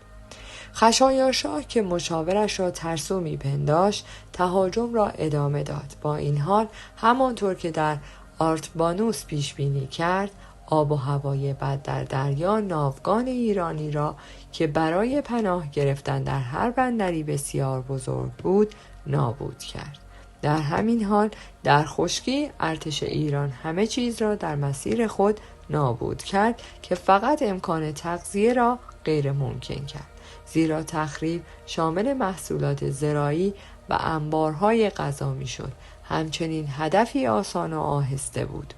خشایارشاه که مشاورش را ترسو می پنداشت تهاجم را ادامه داد. با این حال همانطور که در آرتبانوس پیش بینی کرد، آب و هوای بد در دریا ناوگان ایرانی را که برای پناه گرفتن در هر بندری بسیار بزرگ بود نابود کرد. در همین حال در خشکی ارتش ایران همه چیز را در مسیر خود نابود کرد که فقط امکان تغذیه را غیر ممکن کرد، زیرا تخریب شامل محصولات زراعی و انبارهای غذا می شد. همچنین هدفی آسان و آهسته بود.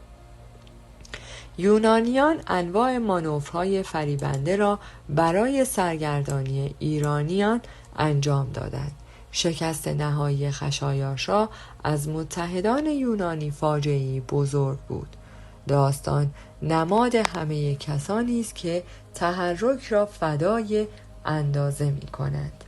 یونانیان انواع مانورهای فریبنده را برای سرگردانی ایرانیان انجام دادند. شکست نهایی خشایارشاه از متحدان یونانی فاجعه‌ای بزرگ بود. داستان نماد همه کسانی است که تحرک را فدای اندازه می کنند.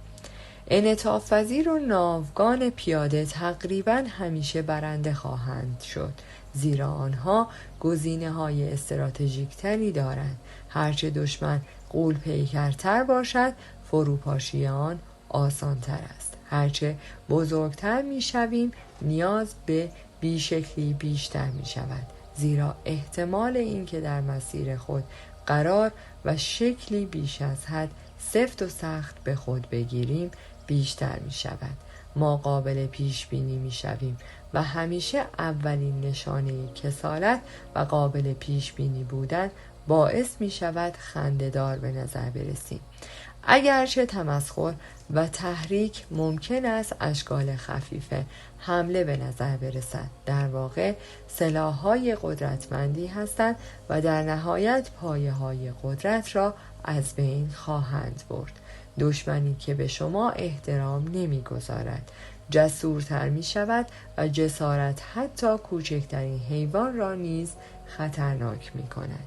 انعطاف پذیر و ناوگان پیاده تقریباً همیشه برنده خواهند شد، زیرا آنها گزینه‌های استراتژیک‌تری دارند. هرچه دشمن غول پیکرتر باشد، فروپاشی آن آسان‌تر است. هرچه بزرگتر می‌شویم، نیاز به بیشکلی بیشتر می‌شود، زیرا احتمال اینکه در مسیر خود قرار و شکلی بیش از حد سفت و سخت به خود بگیریم بیشتر می شود. ما قابل پیش بینی می شویم و همیشه اولین نشانه کسالت و قابل پیش بینی بودن باعث می شود خنده‌دار به نظر برسیم. اگرچه تمسخر و تحریک ممکن است اشکال خفیف حمله به نظر برسد، در واقع سلاح‌های قدرتمندی هستند و در نهایت پایه‌های قدرت را از بین خواهند برد. دشمنی که به شما احترام نمی‌گذارد جسورتر می‌شود و جسارت حتی کوچکترین حیوان را نیز خطرناک می‌کند.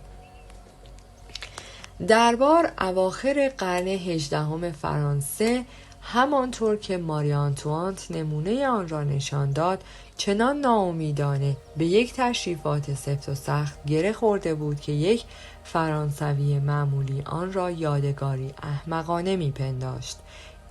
دربار اواخر قرن 18 فرانسه، همانطور که ماری آنتوانت نمونه آن را نشان داد، چنان ناامیدانه به یک تشریفات سفت و سخت گره خورده بود که یک فرانسوی معمولی آن را یادگاری احمقانه می‌پنداشت.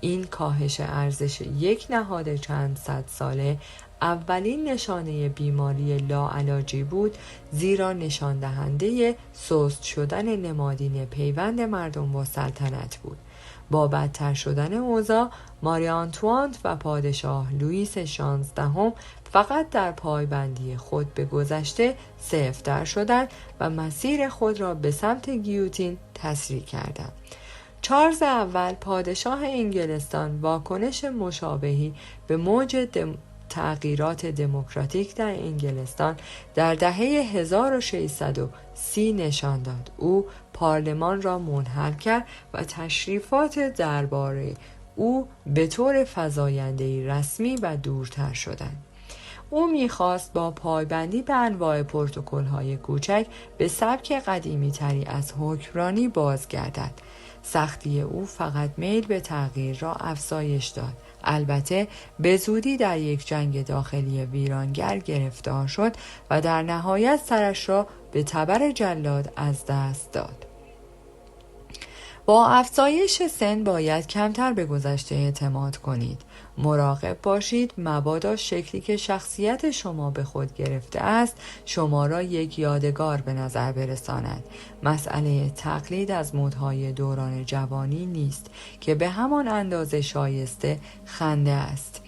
این کاهش ارزش یک نهاد چند صد ساله اولین نشانه بیماری لاعلاجی بود، زیرا نشان دهنده سست شدن نمادین پیوند مردم با سلطنت بود. با بدتر شدن اوضاع، ماری آنتوانت و پادشاه لوئیس 16 فقط در پایبندی خود به گذشته سفت‌تر شدند و مسیر خود را به سمت گیوتین تسریع کردند. چارلز اول پادشاه انگلستان واکنش مشابهی به موج تغییرات دموکراتیک در انگلستان در دهه 1630 نشان داد. او پارلمان را منحل کرد و تشریفات درباره او به طور فزاینده‌ای رسمی و دورتر شدند. او می‌خواست با پایبندی به انواع پروتکل‌های کوچک به سبک قدیمی تری از حکمرانی بازگردد. سختی او فقط میل به تغییر را افزایش داد. البته به زودی در یک جنگ داخلی ویرانگر گرفتار شد و در نهایت سرش را به تبر جلاد از دست داد. با افزایش سن باید کمتر به گذشته اعتماد کنید. مراقب باشید مبادا شکلی که شخصیت شما به خود گرفته است شما را یک یادگار به نظر برساند. مسئله تقلید از مدهای دوران جوانی نیست که به همان اندازه شایسته خنده است.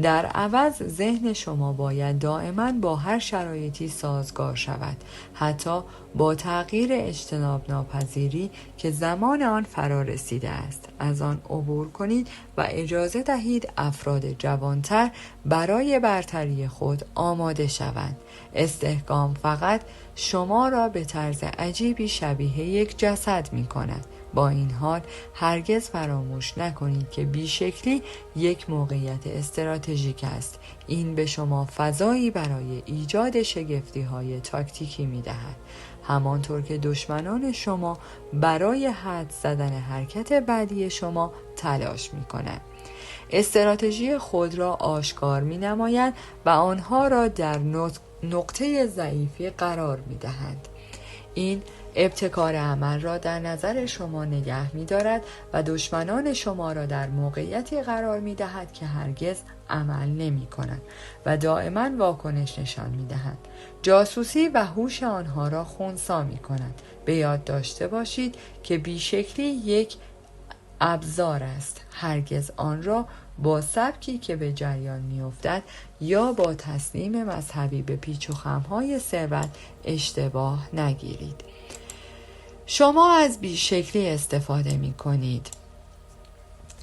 در عوض ذهن شما باید دائما با هر شرایطی سازگار شود، حتی با تغییر اجتناب ناپذیری که زمان آن فرا رسیده است. از آن عبور کنید و اجازه دهید افراد جوانتر برای برتری خود آماده شوند. استحکام فقط شما را به طرز عجیبی شبیه یک جسد می کند. با این حال هرگز فراموش نکنید که بیشکلی یک موقعیت استراتژیک است. این به شما فضایی برای ایجاد شگفتی‌های تاکتیکی می‌دهد، همانطور که دشمنان شما برای حدس زدن حرکت بعدی شما تلاش می‌کنند. استراتژی خود را آشکار می‌نمایند و آنها را در نقطه ضعیفی قرار می‌دهند. این ابتکار عمل را در نظر شما نگه می دارد و دشمنان شما را در موقعیتی قرار می دهد که هرگز عمل نمی کنند و دائما واکنش نشان می دهند. جاسوسی و هوش آنها را خنثی می کنند. به یاد داشته باشید که بیشکلی یک ابزار است. هرگز آن را با سبکی که به جریان می افتد یا با تسلیم مذهبی به پیچ و خم‌های ثروت اشتباه نگیرید. شما از بیشکلی استفاده می کنید،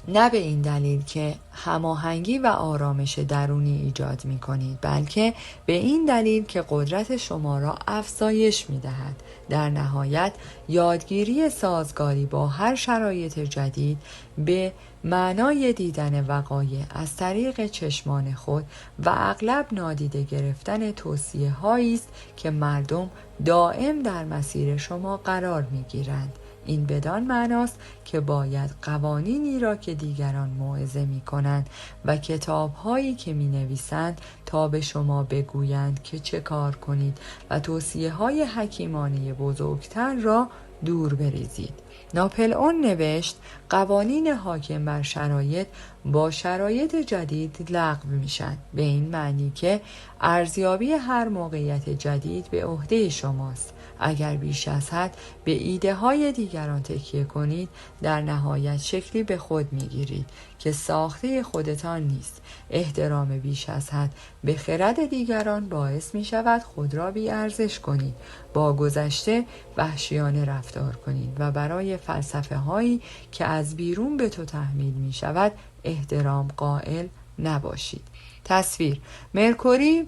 نه به این دلیل که هماهنگی و آرامش درونی ایجاد می کنید، بلکه به این دلیل که قدرت شما را افزایش می دهد. در نهایت یادگیری سازگاری با هر شرایط جدید به معنای دیدن وقایع از طریق چشمان خود و اغلب نادیده گرفتن توصیه هایی است که مردم دائم در مسیر شما قرار می گیرند. این بدان معناست که باید قوانینی را که دیگران موعظه می کنند و کتاب‌هایی که می نویسند تا به شما بگویند که چه کار کنید و توصیه‌های حکیمانه بزرگتر را دور بریزید. ناپلئون نوشت قوانین حاکم بر شرایط با شرایط جدید لغو میشن، به این معنی که ارزیابی هر موقعیت جدید به عهده شماست. اگر بیش از حد به ایده های دیگران تکیه کنید در نهایت شکلی به خود میگیرید که ساخته خودتان نیست. احترام بیش از حد به خرد دیگران باعث می شود خود را بی ارزش کنید، با گذشته وحشیانه رفتار کنید و برای فلسفه هایی که از بیرون به تو تحمیل می شود احترام قائل نباشید. تصویر: مرکوری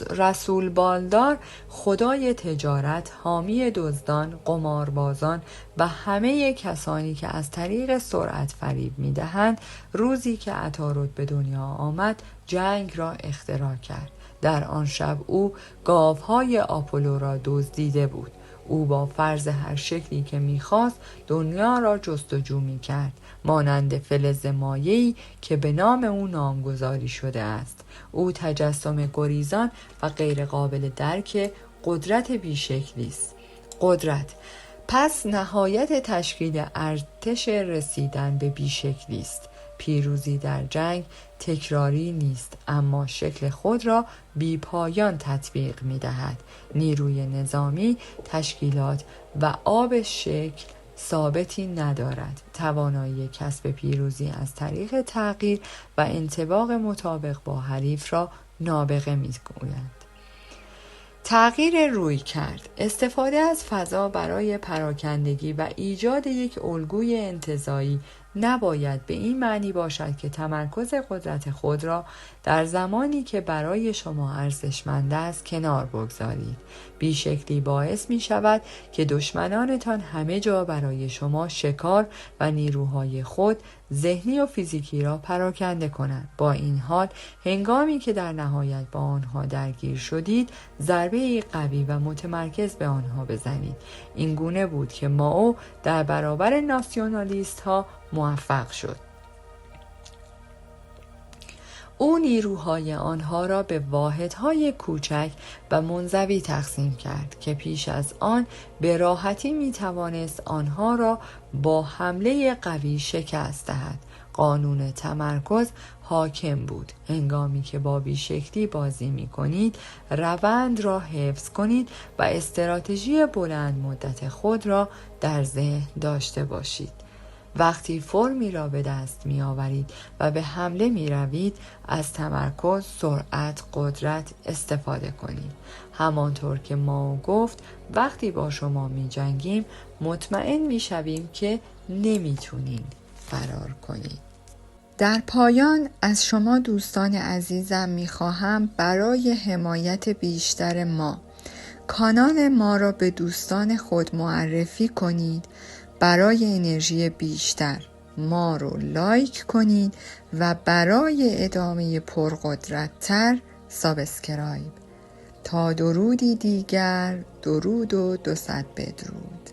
رسول بالدار، خدای تجارت، حامی دزدان، قماربازان و همه کسانی که از طریق سرعت فریب می‌دهند، روزی که عطارد به دنیا آمد جنگ را اختراع کرد. در آن شب او گاوهای آپولو را دزدیده بود. او با فرض هر شکلی که می‌خواست دنیا را جستجو می‌کرد، مانند فلز مایعی که به نام او نامگذاری شده است. او تجسم گریزان و غیر قابل درک قدرت بیشکلی است. قدرت پس نهایت تشکیل ارتش رسیدن به بیشکلی است. پیروزی در جنگ تکراری نیست، اما شکل خود را بی پایان تطبیق می دهد. نیروی نظامی، تشکیلات و آب شکل ثابتی ندارد. توانایی کسب پیروزی از طریق تغییر و انطباق مطابق با حریف را نابغه می گویند. تغییر روی کرد، استفاده از فضا برای پراکندگی و ایجاد یک الگوی انتزاعی نباید به این معنی باشد که تمرکز قدرت خود را در زمانی که برای شما ارزشمند است کنار بگذارید. بیشکلی باعث می شود که دشمنانتان همه جا برای شما شکار و نیروهای خود ذهنی و فیزیکی را پراکنده کنند. با این حال هنگامی که در نهایت با آنها درگیر شدید ضربه قوی و متمرکز به آنها بزنید. این گونه بود که مائو در برابر ناسیونالیست ها موفق شد. او نیروهای آنها را به واحدهای کوچک و منزوی تقسیم کرد که پیش از آن به راحتی می توانست آنها را با حمله قوی شکست دهد. قانون تمرکز حاکم بود. هنگامی که با بیشکلی بازی می کنید، روند را حفظ کنید و استراتژی بلند مدت خود را در ذهن داشته باشید. وقتی فرمی را به دست می آورید و به حمله می روید، از تمرکز، سرعت، قدرت استفاده کنید. همانطور که ما گفت وقتی با شما می جنگیم مطمئن می شویم که نمی تونید فرار کنید. در پایان از شما دوستان عزیزم می خواهم برای حمایت بیشتر ما کانال ما را به دوستان خود معرفی کنید. برای انرژی بیشتر ما رو لایک کنید و برای ادامه پرقدرت‌تر سابسکرایب. تا درودی دیگر، درود و 200 بدرود.